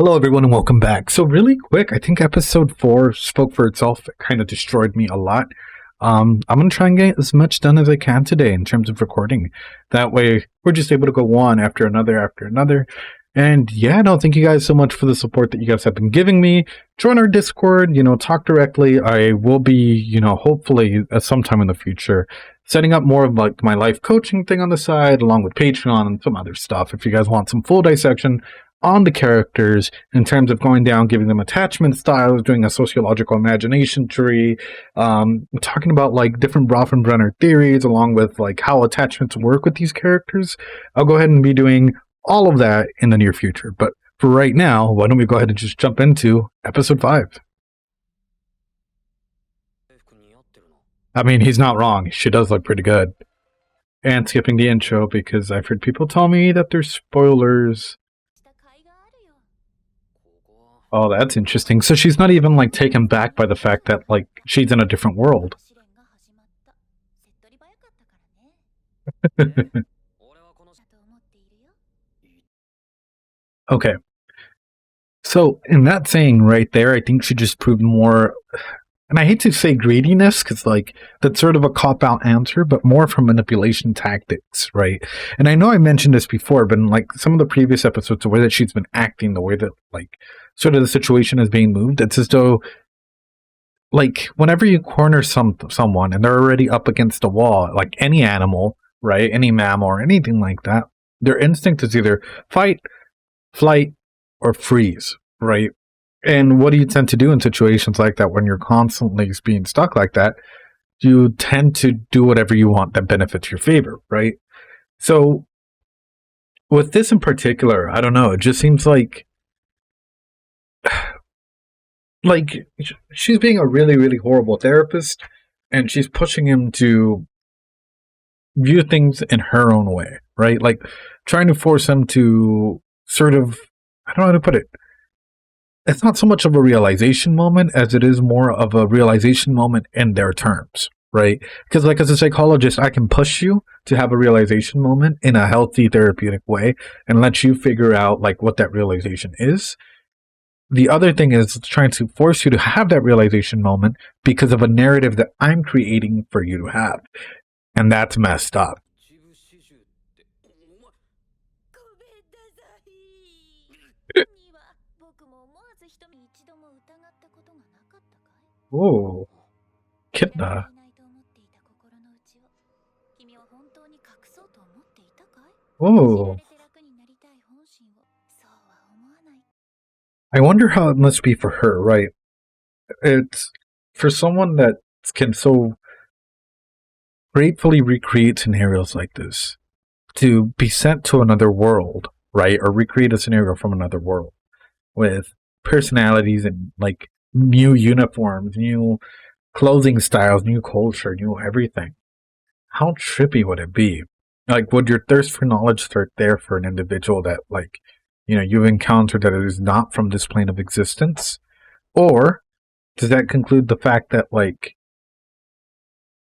Hello, everyone, and welcome back. So, really quick, I think episode 4 spoke for itself. It kind of destroyed me a lot. I'm going to try and get as much done as I can today in terms of recording. That way, we're just able to go one after another after another. And yeah, no, thank you guys so much for the support that you guys have been giving me. Join our Discord, talk directly. I will be, hopefully at some time in the future, setting up more of like my life coaching thing on the side, along with Patreon and some other stuff. If you guys want some full dissection on the characters in terms of going down, giving them attachment styles, doing a sociological imagination tree, talking about like different Bronfenbrenner theories, along with like how attachments work with these characters. I'll go ahead and be doing all of that in the near future. But for right now, why don't we go ahead and just jump into episode 5? I mean, he's not wrong. She does look pretty good. And skipping the intro because I've heard people tell me that there's spoilers. Oh, that's interesting. So she's not even like taken back by the fact that like she's in a different world. Okay. So in that saying right there, I think she just proved more, and I hate to say greediness because like that's sort of a cop-out answer, but more from manipulation tactics, right? And I know I mentioned this before, but in like some of the previous episodes, the way that she's been acting, the way that like sort of the situation is being moved, it's as though like whenever you corner someone and they're already up against a wall, like any animal, right, any mammal or anything like that, their instinct is either fight, flight, or freeze, right? And what do you tend to do in situations like that when you're constantly being stuck like that? You tend to do whatever you want that benefits your favor, right? So with this in particular, I don't know, it just seems like she's being a really, really horrible therapist, and she's pushing him to view things in her own way, right? Like trying to force him to sort of, I don't know how to put it. It's not so much of a realization moment as it is more of a realization moment in their terms, right? Because like as a psychologist, I can push you to have a realization moment in a healthy therapeutic way and let you figure out like what that realization is. The other thing is trying to force you to have that realization moment because of a narrative that I'm creating for you to have. And that's messed up. Oh, Kitna. Oh, I wonder how it must be for her, right? It's for someone that can so gratefully recreate scenarios like this to be sent to another world, right? Or recreate a scenario from another world with personalities and like new uniforms, new clothing styles, new culture, new everything. How trippy would it be? Like, would your thirst for knowledge start there for an individual that, like, you've encountered that it is not from this plane of existence? Or does that conclude the fact that, like,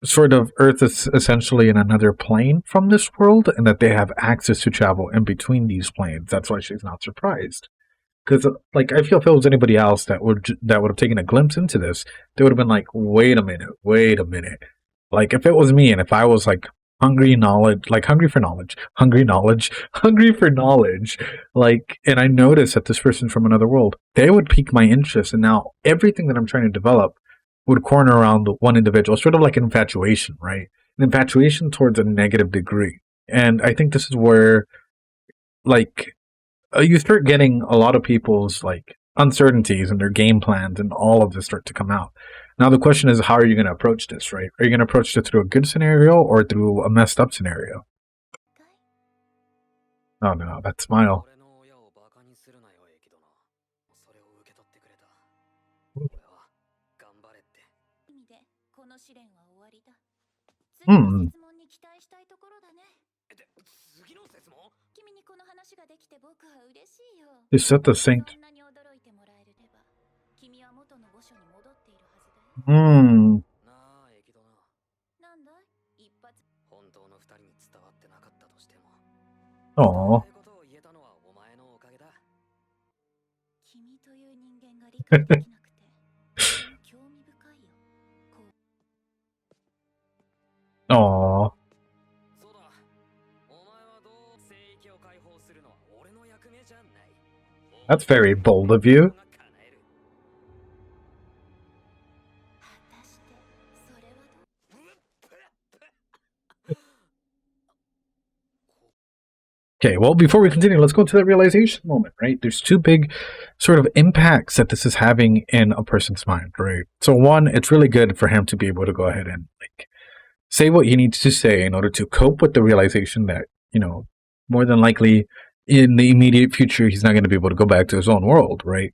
sort of Earth is essentially in another plane from this world and that they have access to travel in between these planes? That's why she's not surprised. Because, like, I feel if it was anybody else that would have taken a glimpse into this, they would have been like, wait a minute, wait a minute. Like, if it was me and if I was like hungry knowledge, like hungry for knowledge, hungry knowledge, hungry for knowledge, like, and I noticed that this person's from another world, they would pique my interest. And now everything that I'm trying to develop would corner around the one individual, sort of like an infatuation, right? An infatuation towards a negative degree. And I think this is where, like, you start getting a lot of people's like uncertainties and their game plans and all of this start to come out. Now the question is, how are you going to approach this, right? Are you going to approach this through a good scenario or through a messed up scenario? Oh no, that smile. Hmm. You set the saint. Hmm. Oh. Aww. That's very bold of you. Okay, well, before we continue, let's go to that realization moment, right? There's two big sort of impacts that this is having in a person's mind, right? So one, it's really good for him to be able to go ahead and like say what he needs to say in order to cope with the realization that, you know, more than likely in the immediate future, he's not going to be able to go back to his own world, right?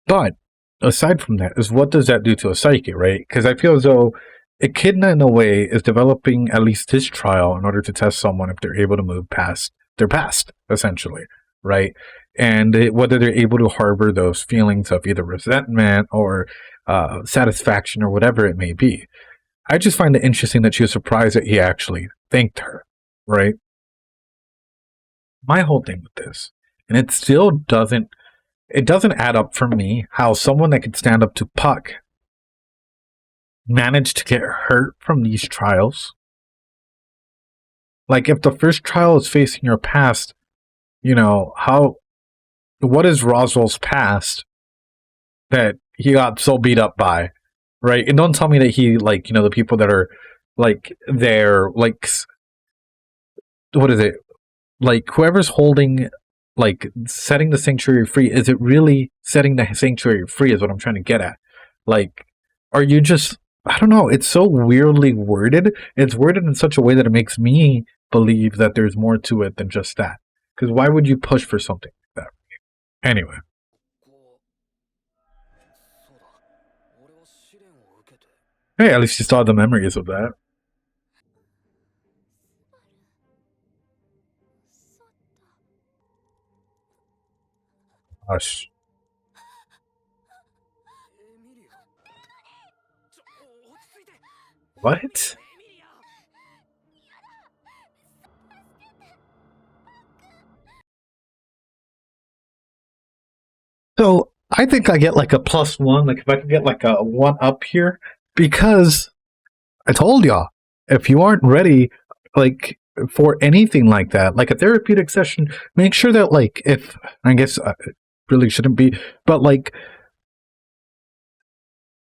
But aside from that, is what does that do to a psyche, right? Because I feel as though Echidna, in a way, is developing at least this trial in order to test someone if they're able to move past their past, essentially, right? And whether they're able to harbor those feelings of either resentment or satisfaction or whatever it may be. I just find it interesting that she was surprised that he actually thanked her, right? My whole thing with this, and it still doesn't add up for me how someone that could stand up to Puck managed to get hurt from these trials. Like, if the first trial is facing your past, you know, what is Roswell's past that he got so beat up by, right? And don't tell me that he, like, you know, the people that are, like, they're, like, what is it? Like, whoever's holding, like, setting the sanctuary free, is it really setting the sanctuary free is what I'm trying to get at. Like, are you just, I don't know, it's so weirdly worded. It's worded in such a way that it makes me believe that there's more to it than just that. Because why would you push for something like that? Anyway. Hey, at least you saw the memories of that. Gosh. What? So I think I get like a +1, like if I could get like a 1 up here, because I told y'all, if you aren't ready, like for anything like that, like a therapeutic session, make sure that like if I guess it really shouldn't be, but like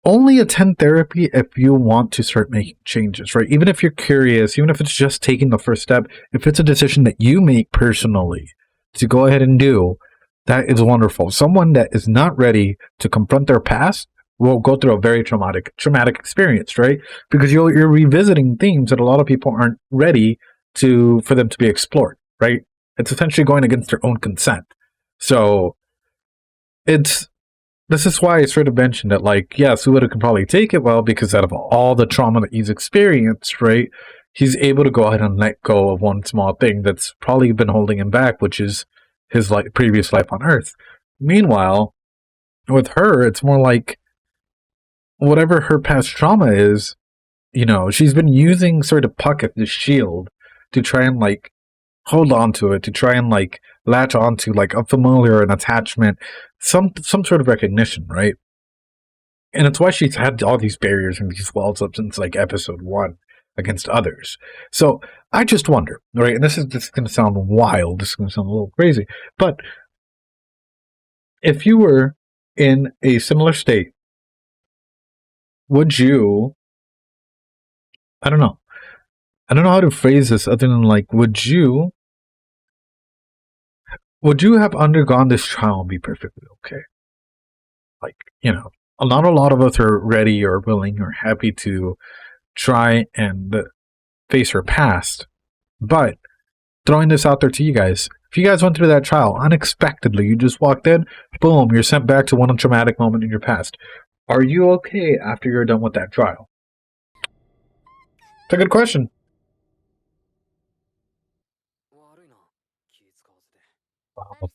only attend therapy if you want to start making changes, right? Even if you're curious, even if it's just taking the first step, if it's a decision that you make personally to go ahead and do, that is wonderful. Someone that is not ready to confront their past will go through a very traumatic experience, right? Because you're revisiting themes that a lot of people aren't ready for them to be explored, right? It's essentially going against their own consent. So this is why I sort of mentioned that, like, yeah, Suda can probably take it well because out of all the trauma that he's experienced, right, he's able to go ahead and let go of one small thing that's probably been holding him back, which is his previous life on Earth. Meanwhile, with her, it's more like whatever her past trauma is, you know, she's been using sort of Puck as the shield to try and like hold on to it, to try and like latch onto like a familiar, an attachment, some sort of recognition, right? And it's why she's had all these barriers and these walls up since like episode 1 against others. So I just wonder, right? And this is going to sound wild. This is going to sound a little crazy, but if you were in a similar state, would you? I don't know. I don't know how to phrase this other than like, would you have undergone this trial and be perfectly okay? Like, you know, not a lot of us are ready or willing or happy to try and face her past. But throwing this out there to you guys, if you guys went through that trial unexpectedly, you just walked in, boom, you're sent back to one traumatic moment in your past. Are you okay after you're done with that trial? It's a good question. Wow.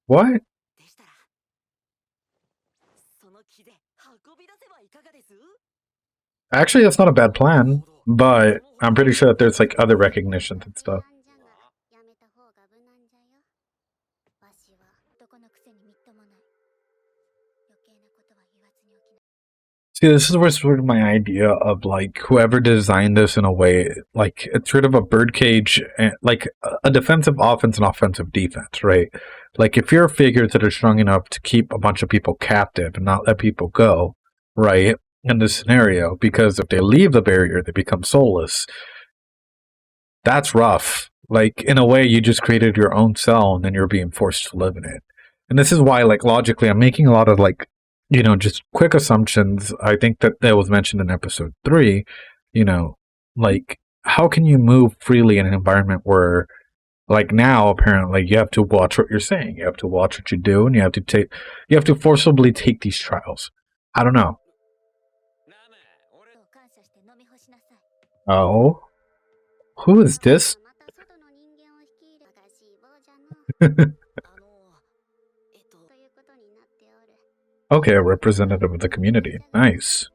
What? Actually, that's not a bad plan, but I'm pretty sure that there's like other recognitions and stuff. See, this is where sort of my idea of like whoever designed this in a way, like it's sort of a birdcage, like a defensive offense and offensive defense, right? Like if you're figures that are strong enough to keep a bunch of people captive and not let people go, right? In this scenario, because if they leave the barrier, they become soulless. That's rough. Like in a way, you just created your own cell and then you're being forced to live in it. And this is why, like logically, I'm making a lot of like just quick assumptions. I think that was mentioned in episode 3, like how can you move freely in an environment where like now apparently you have to watch what you're saying, you have to watch what you do, and you have to forcibly take these trials. I don't know. Oh, who is this? Okay, a representative of the community. Nice.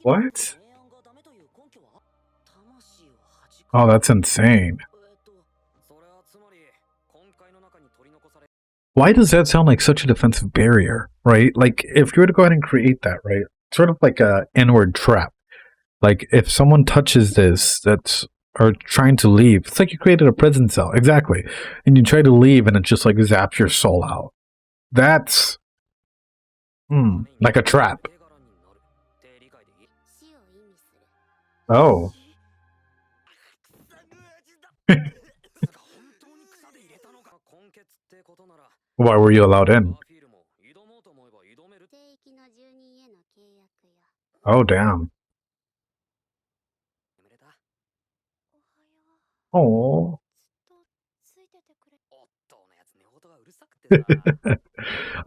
What? Oh, that's insane. Why does that sound like such a defensive barrier, right? Like, if you were to go ahead and create that, right? Sort of like a inward trap. Like, if someone touches this that's or trying to leave, it's like you created a prison cell. Exactly. And you try to leave and it just like zaps your soul out. That's like a trap. Oh. Why were you allowed in? Oh, damn. Oh.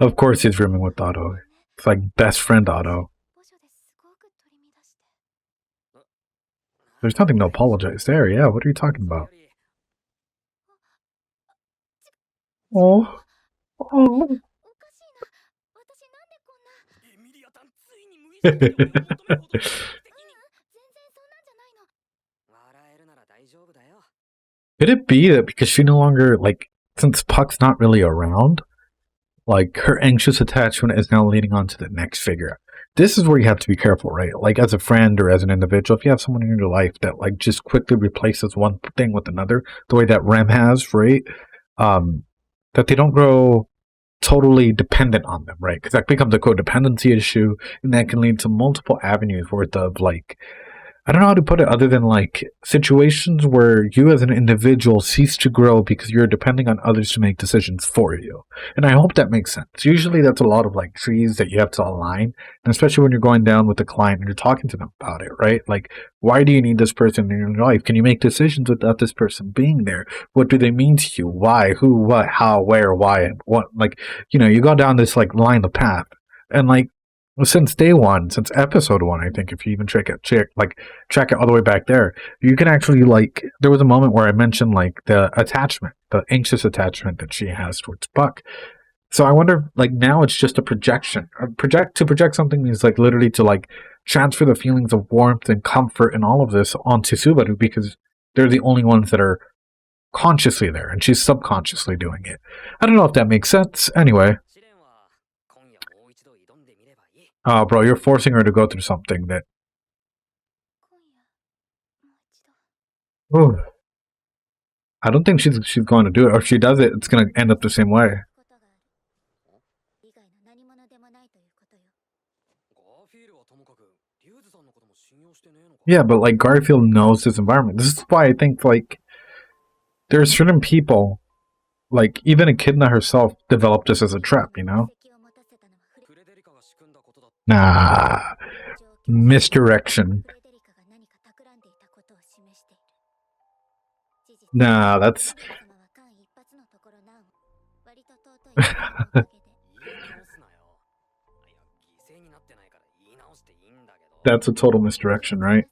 Of course he's rooming with Otto. It's like best friend Otto. There's nothing to apologize there. Yeah, what are you talking about? Oh. Oh. Could it be that because she no longer, like, since Puck's not really around, like, her anxious attachment is now leading on to the next figure? This is where you have to be careful, right? Like, as a friend or as an individual, if you have someone in your life that, like, just quickly replaces one thing with another, the way that Rem has, right? That they don't grow totally dependent on them, right? Because that becomes a codependency issue, and that can lead to multiple avenues worth of, like, I don't know how to put it other than like situations where you as an individual cease to grow because you're depending on others to make decisions for you. And I hope that makes sense. Usually that's a lot of like trees that you have to align, and especially when you're going down with the client and you're talking to them about it, right? Like, why do you need this person in your life? Can you make decisions without this person being there? What do they mean to you? Why? Who? What? How? Where? Why? And what? Like, you go down this like line of path. And like since day one, since episode 1, I think if you even track it all the way back there, you can actually like. There was a moment where I mentioned like the attachment, the anxious attachment that she has towards Puck. So I wonder, like now it's just a projection. To project something means like literally to like transfer the feelings of warmth and comfort and all of this onto Subaru because they're the only ones that are consciously there, and she's subconsciously doing it. I don't know if that makes sense. Anyway. Oh, bro, you're forcing her to go through something that. Ooh. I don't think she's going to do it. Or if she does it, it's going to end up the same way. Yeah, but like Garfield knows his environment. This is why I think like there are certain people, like even Echidna herself developed this as a trap, Nah, misdirection. Nah, that's that's a total misdirection, right?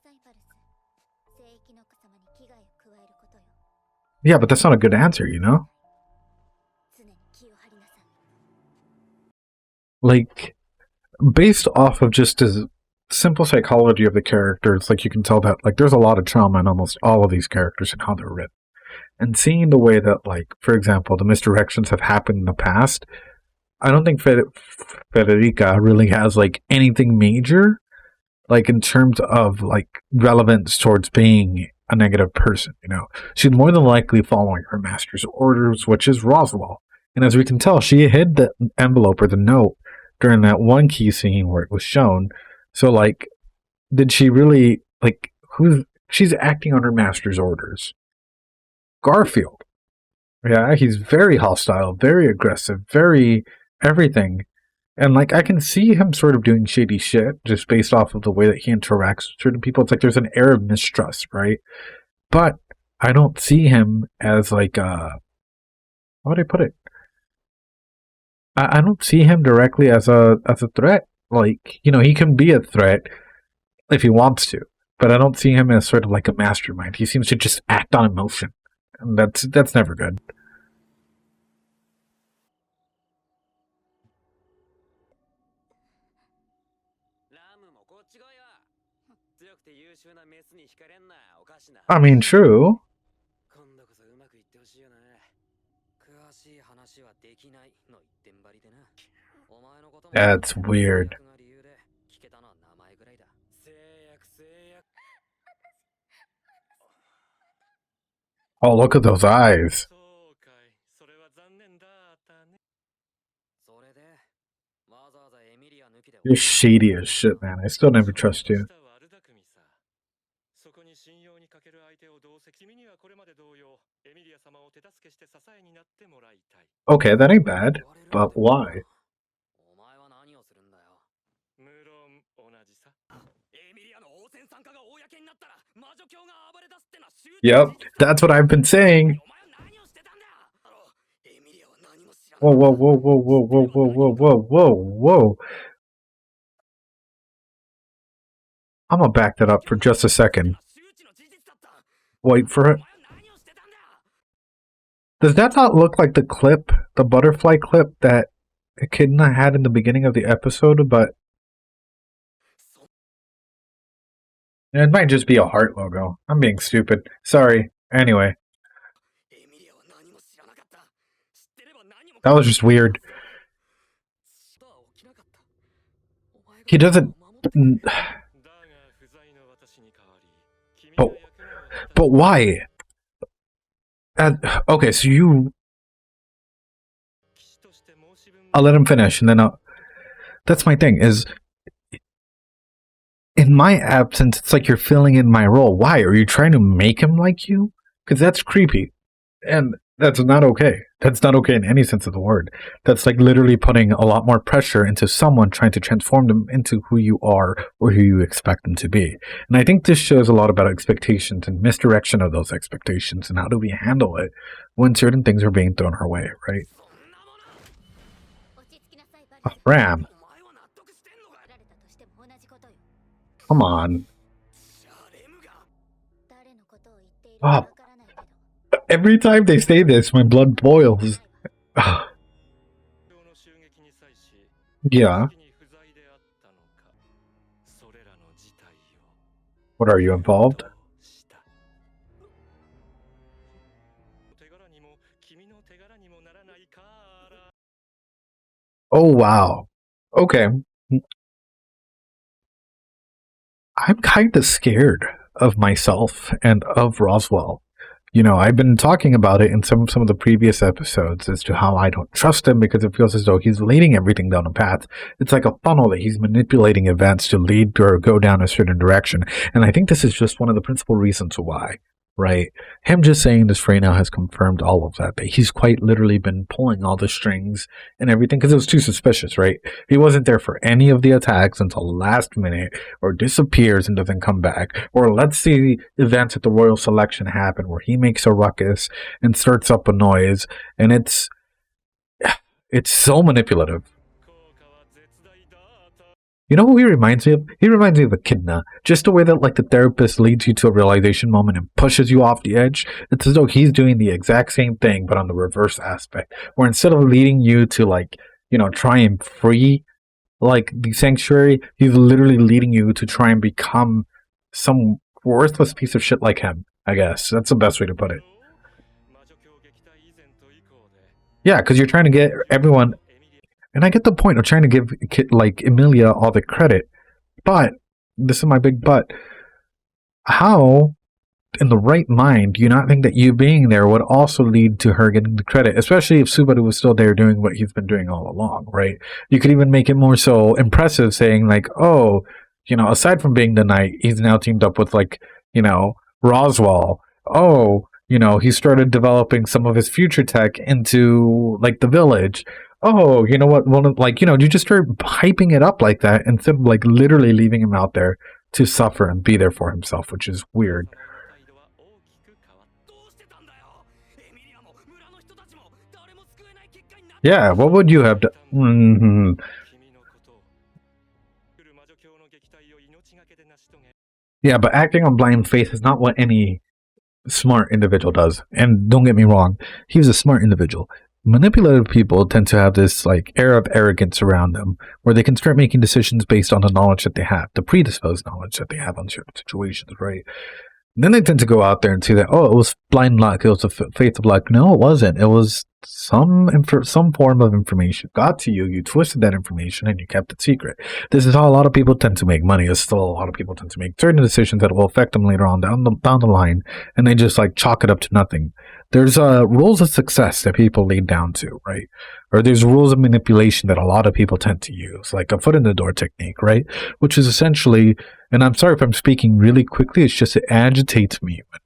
Yeah, but that's not a good answer, Like, based off of just his simple psychology of the characters, like you can tell that like there's a lot of trauma in almost all of these characters and how they're written. And seeing the way that, like, for example, the misdirections have happened in the past, I don't think Federica really has like anything major, like in terms of like relevance towards being a negative person. You know, she's more than likely following her master's orders, which is Roswaal. And as we can tell, she hid the envelope or the note during that one key scene where it was shown. So, like, did she really like who's she's acting on her master's orders? Garfield. Yeah, he's very hostile, very aggressive, very everything. And like I can see him sort of doing shady shit just based off of the way that he interacts with certain people. It's like there's an air of mistrust, right? But I don't see him as like how would I put it? I don't see him directly as a threat. Like, you know, he can be a threat if he wants to, but I don't see him as sort of like a mastermind. He seems to just act on emotion, and that's never good. ラムもこっち来いよ。強くて優秀なメスに惹かれんな。おかしな。I mean, true. 今度こそうまくいってほしいよね。詳しい話はできないの一点張りでな。お前のことも That's weird. が理由で聞けたのは名前ぐらいだ。制約。Oh, look at those eyes. そうかい。それは残念だったね。それでわざわざエミリア抜きで You're shady as shit, man. I still never trust you. そこに信用にかける相手をどうせ君にはこれまで同様エミリア様を手助けして支えになってもらいたい。 Okay, that ain't bad. But why? お前は何をするんだよ。無論同じさ。エミリアの応戦参加が公になったら魔女教が暴れ出すってのは周知。 Yep, that's what I've been saying. お前は何をしてたんだよ。エミリアは何も知らない。 Whoa, whoa, whoa, whoa, whoa, whoa, whoa, whoa, whoa, whoa, whoa. I'm gonna back that up for just a second. Wait for it. Does that not look like the clip, the butterfly clip that Echidna had in the beginning of the episode? But it might just be a heart logo. I'm being stupid. Sorry. Anyway. That was just weird. He doesn't... But why? Okay, so you... I'll let him finish, and then I'll... That's my thing, is... In my absence, it's like you're filling in my role. Why? Are you trying to make him like you? Because that's creepy. And that's not okay. That's not okay in any sense of the word. That's like literally putting a lot more pressure into someone trying to transform them into who you are or who you expect them to be. And I think this shows a lot about expectations and misdirection of those expectations and how do we handle it when certain things are being thrown our way, right? Oh, Ram. Come on. Oh. Every time they say this, my blood boils. Yeah. What, are you involved? Oh, wow. Okay. I'm kind of scared of myself and of Roswaal. You know, I've been talking about it in some of the previous episodes as to how I don't trust him because it feels as though he's leading everything down a path. It's like a funnel that he's manipulating events to lead or go down a certain direction. And I think this is just one of the principal reasons why, right? Him just saying this right now has confirmed all of that he's quite literally been pulling all the strings and everything because it was too suspicious, right? He wasn't there for any of the attacks until last minute, or disappears and doesn't come back, or let's see events at the Royal Selection happen where he makes a ruckus and starts up a noise, and it's so manipulative. You know who he reminds me of? He reminds me of Echidna. Just the way that like the therapist leads you to a realization moment and pushes you off the edge. It's as though he's doing the exact same thing, but on the reverse aspect. Where instead of leading you to like, try and free like the sanctuary, he's literally leading you to try and become some worthless piece of shit like him. I guess that's the best way to put it. Yeah, because you're trying to get everyone, and I get the point of trying to give like Emilia all the credit, but this is my big but. How, in the right mind, do you not think that you being there would also lead to her getting the credit, especially if Subaru was still there doing what he's been doing all along, right? You could even make it more so impressive, saying like, oh, aside from being the knight, he's now teamed up with like, Roswell. Oh, he started developing some of his future tech into like the village. Oh, you know what? Well, like, you just start hyping it up like that instead of like literally leaving him out there to suffer and be there for himself, which is weird. Yeah, what would you have done? Mm-hmm. Yeah, but acting on blind faith is not what any smart individual does. And don't get me wrong, he was a smart individual. Manipulative people tend to have this like air of arrogance around them, where they can start making decisions based on the knowledge that they have, the predisposed knowledge that they have on certain situations, right? And then they tend to go out there and say that, oh, it was blind luck, it was a faith of luck. No, it wasn't. It was some form of information got to you. You twisted that information and you kept it secret. This is how a lot of people tend to make money. It's still a lot of people tend to make certain decisions that will affect them later on down the line, and they just like chalk it up to nothing. There's rules of success that people lead down to, right? Or there's rules of manipulation that a lot of people tend to use, like a foot in the door technique, right? Which is essentially, and I'm sorry if I'm speaking really quickly, it's just it agitates me when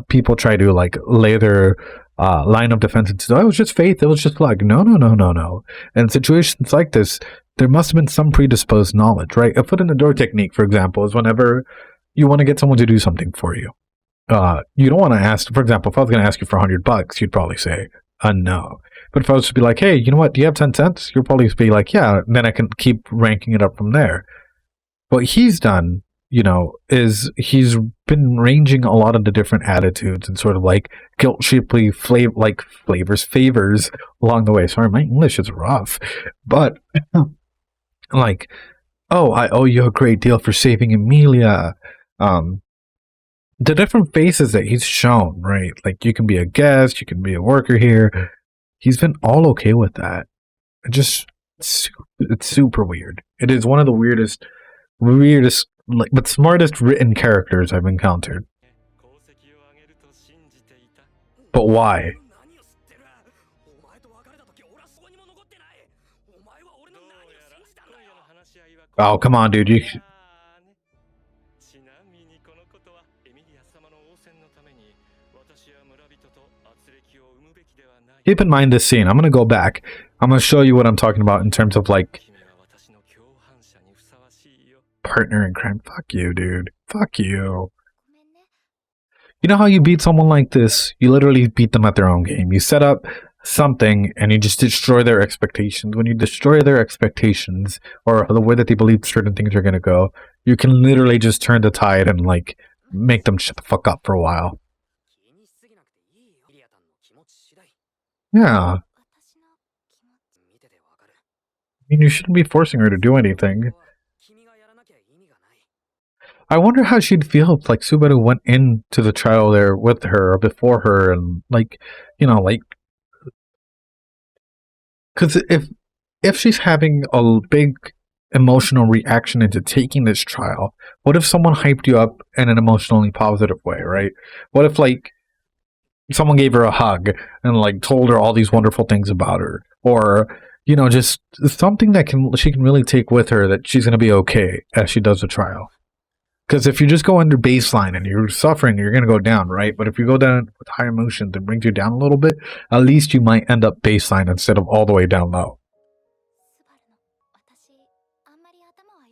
people try to like lay their line of defense and say, oh, it was just faith, it was just luck. No. In situations like this, there must have been some predisposed knowledge, right? A foot in the door technique, for example, is whenever you want to get someone to do something for you. You don't want to ask, for example, if I was going to ask you for $100, you'd probably say, no. But if I was to be like, hey, you know what, do you have 10 cents? You'll probably be like, yeah, then I can keep ranking it up from there. What he's done, is he's been ranging a lot of the different attitudes and sort of like guilt-shapely favors along the way. Sorry, my English is rough. But like, oh, I owe you a great deal for saving Emilia. The different faces that he's shown, right? Like, you can be a guest, you can be a worker here. He's been all okay with that. It's super weird. It is one of the weirdest, but smartest written characters I've encountered. But why? Oh, come on, dude. Keep in mind this scene. I'm going to go back. I'm going to show you what I'm talking about in terms of like partner in crime. Fuck you, dude. Fuck you. You know how you beat someone like this? You literally beat them at their own game. You set up something and you just destroy their expectations. When you destroy their expectations or the way that they believe certain things are going to go, you can literally just turn the tide and like make them shut the fuck up for a while. Yeah. I mean, you shouldn't be forcing her to do anything. I wonder how she'd feel if, like, Subaru went into the trial there with her or before her, and like, because if she's having a big emotional reaction into taking this trial, what if someone hyped you up in an emotionally positive way, right? What if like someone gave her a hug and like told her all these wonderful things about her, or just something that she can really take with her, that she's going to be okay as she does the trial. Because if you just go under baseline and you're suffering, you're going to go down, right? But if you go down with high emotions and brings you down a little bit, at least you might end up baseline instead of all the way down low.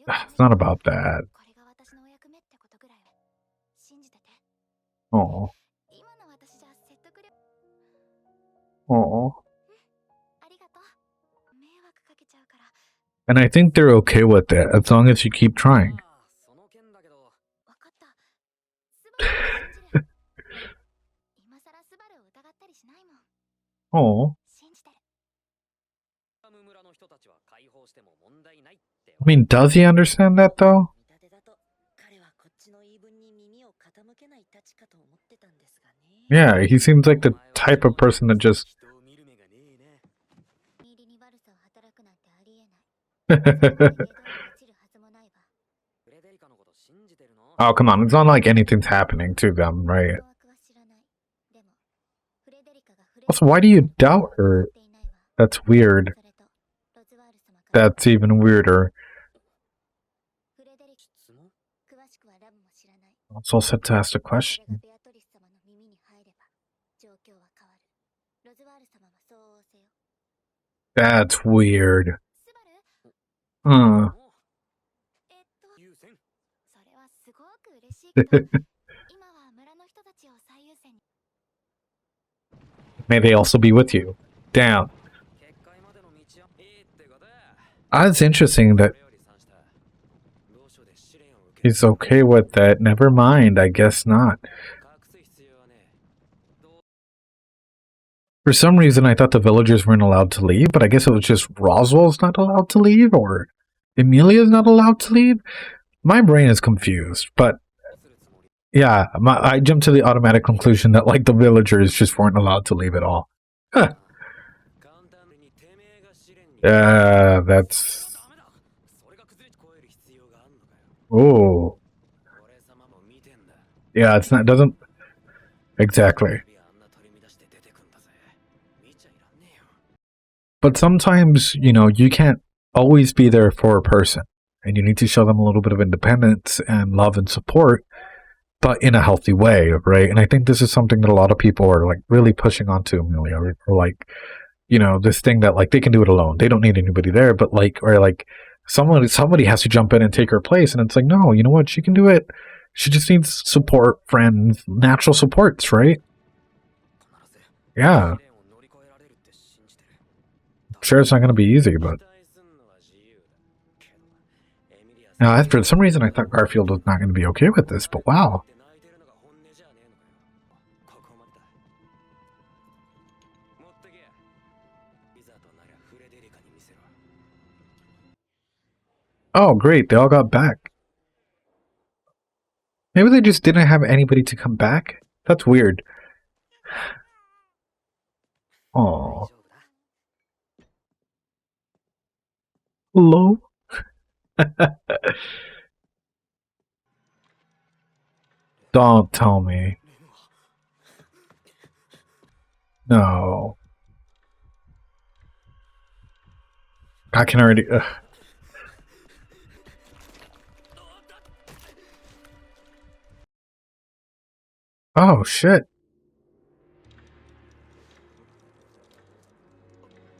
It's not about that. Oh. Oh. And I think they're okay with it as long as you keep trying. その件だけど、わかった。スバルを信じる。今さらスバルを疑ったりしないもん。Oh, 信じてる。ム村の人たちは解放しても問題ないって。 I mean, does he understand that though? 見立てだと彼はこっちの言い分に耳を傾けないたちかと思ってたんですがね。 Yeah, he seems like the type of person that just. 人を見る目がねえね。ミリに悪さを働くなんてありえない。家通り落ちるはずもないわ。フレデリカのこと信じてるの？ Oh, come on. It's not like anything's happening to them, right? 大枠は知らない。でも、フレデリカがフレ Also, why do you doubt her? っていないわ。 That's weird. それと、ロズワール様から That's even weirder. フレデリカ、質問？詳しくはラブも知らない。 Also said to ask a それ question. がベアトリス様の耳に入れば、状況は変わる。ロズワール様はそう仰せよ。 That's weird. スバル Huh. 優先。それはすごく嬉しいけど、今は村の人たちを最優先に。 May they also be with you. Damn. 結界までの道はいいってことや。 That's interesting that これより算した。同書で試練を受け he's okay with that. Never mind. I guess not. 隠す必要はねえ。どう For some reason, I thought the villagers weren't allowed to leave, but I guess it was just Roswell's not allowed to leave, or Emilia's not allowed to leave. My brain is confused, but するつもり？ yeah, I jumped to the automatic conclusion that like the villagers just weren't allowed to leave at all. 簡単にてめえが試練に。 That's ダメだ。それが崩れ越える必要があんのかよ。 oh 俺様も見てんだ。 yeah, it's not doesn't exactly. あんな取り乱して出てくんだぜ。見ちゃいらんねえよ。 But sometimes you can't always be there for a person, and you need to show them a little bit of independence and love and support, but in a healthy way, right? And I think this is something that a lot of people are like really pushing onto Amelia, or like, this thing that like they can do it alone. They don't need anybody there, but like, or like somebody has to jump in and take her place. And it's like, no, you know what? She can do it. She just needs support, friends, natural supports, right? 必ず Yeah. 試練を乗り越えられるって信じてる。 Sure, it's not going to be easy, but 期待すんのは自由だ。けど、エミリア now, for some reason, I thought Garfield was not going to be okay with this, but wow. って泣いてるのが本音じゃねえのかよ。ここまでだ。持ってけ。いざとなりゃフレデリカに見せろ。 Oh, great. They all got back. Maybe they just didn't have anybody to come back? That's weird. 大 Oh, 丈夫だ。 hello? Don't tell me. No. I can already... Oh, shit.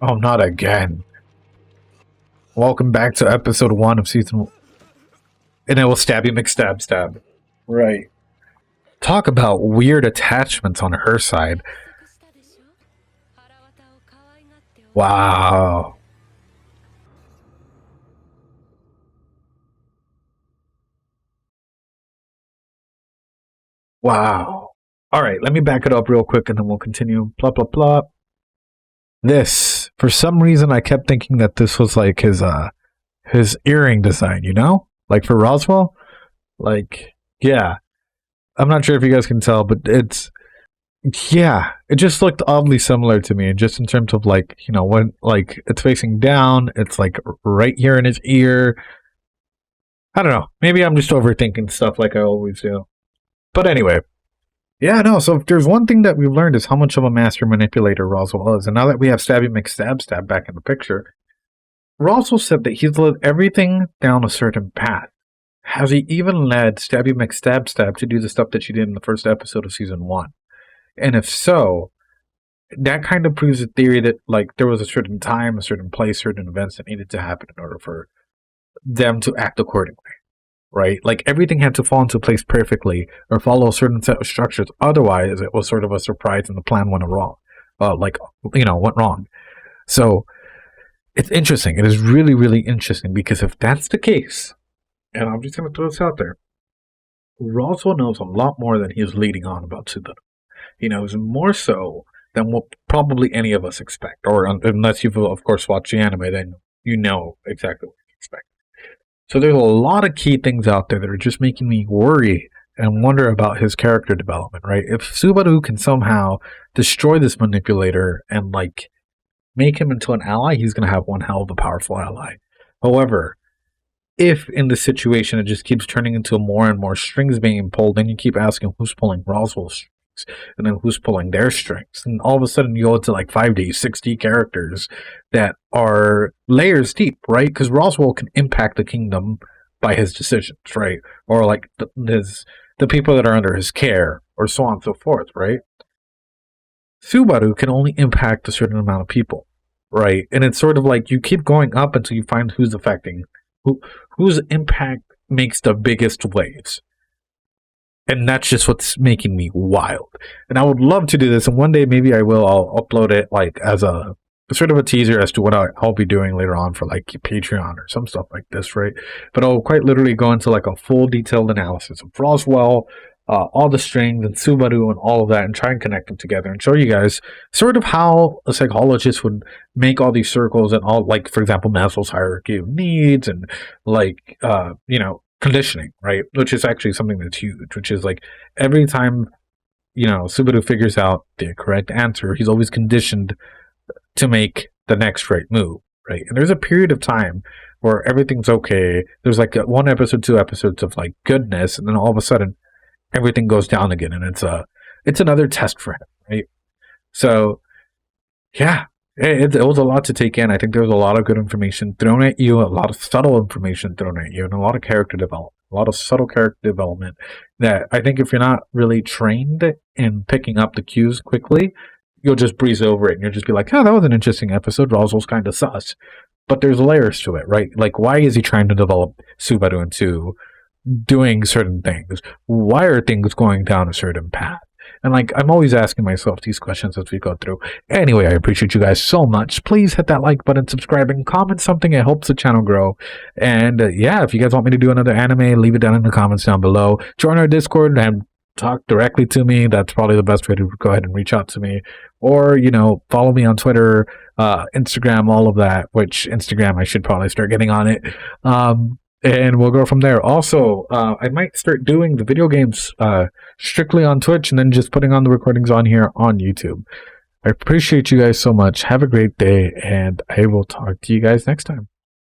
Oh, not again. Welcome back to episode 1 of season 1. And it will stab you, McStab, stab. Right. Talk about weird attachments on her side. したでしょ。腹渡を可愛がっておる。 Wow. Wow. All right, let me back it up real quick and then we'll continue. Blah, blah, blah. This, for some reason, I kept thinking that this was like his earring design, Like for Roswell? Like, yeah. I'm not sure if you guys can tell, but yeah, it just looked oddly similar to me, just in terms of like, when like it's facing down, it's like right here in his ear. I don't know. Maybe I'm just overthinking stuff like I always do. But anyway, yeah, no. So if there's one thing that we've learned is how much of a master manipulator Roswell is, and now that we have Stabby McStab back in the picture, Roswell said that he's led everything down a certain path. Has he even led Stabby McStab to do the stuff that she did in the first episode of season 1? And if so, that kind of proves the theory that like there was a certain time, a certain place, certain events that needed to happen in order for them to act accordingly, right? Like everything had to fall into place perfectly or follow a certain set of structures. Otherwise, it was sort of a surprise and the plan went wrong. Went wrong. So it's interesting. It is really, really interesting because if that's the case, and I'm just going to throw this out there, Roswell knows a lot more than he is leading on about Subaru. He knows more so than what probably any of us expect. Or unless you've, of course, watched the anime, then you know exactly what you expect. So there's a lot of key things out there that are just making me worry and wonder about his character development, right? If Subaru can somehow destroy this manipulator and, like, make him into an ally, he's going to have one hell of a powerful ally. However, if in the situation it just keeps turning into more and more strings being pulled, then you keep asking who's pulling Roswell's strings, and then who's pulling their strings, and all of a sudden you go to like 5D, 6D characters that are layers deep, right? Because Roswell can impact the kingdom by his decisions, right? Or like the people that are under his care, or so on and so forth, right? Subaru can only impact a certain amount of people, right? And it's sort of like you keep going up until you find who's affecting, whose impact makes the biggest waves. And that's just what's making me wild. And I would love to do this, and one day maybe I will. I'll upload it like as a sort of a teaser as to what I'll be doing later on for like Patreon or some stuff like this, right? But I'll quite literally go into like a full detailed analysis of Roswell, all the strings and Subaru and all of that, and try and connect them together and show you guys sort of how a psychologist would make all these circles and all, like, for example, Maslow's hierarchy of needs and like, conditioning, right? Which is actually something that's huge, which is like every time, Subaru figures out the correct answer, he's always conditioned to make the next right move, right? And there's a period of time where everything's okay. There's like 1 episode, 2 episodes of like goodness, and then all of a sudden everything goes down again, and it's another test for him, right? So, yeah, it was a lot to take in. I think there was a lot of good information thrown at you, a lot of subtle information thrown at you, and a lot of character development, a lot of subtle character development that I think if you're not really trained in picking up the cues quickly, you'll just breeze over it, and you'll just be like, oh, that was an interesting episode. Roswell's kind of sus. But there's layers to it, right? Like, why is he trying to develop Subaru into doing certain things? Why are things going down a certain path? And like, I'm always asking myself these questions as we go through. Anyway, I appreciate you guys so much. Please hit that like button, subscribe, and comment something. It helps the channel grow. And yeah, if you guys want me to do another anime, leave it down in the comments down below. Join our Discord and talk directly to me. That's probably the best way to go ahead and reach out to me. Or, follow me on Twitter, Instagram, all of that, which Instagram, I should probably start getting on it. And we'll go from there. Also, I might start doing the video games strictly on Twitch and then just putting on the recordings on here on YouTube. I appreciate you guys so much. Have a great day, and I will talk to you guys next time.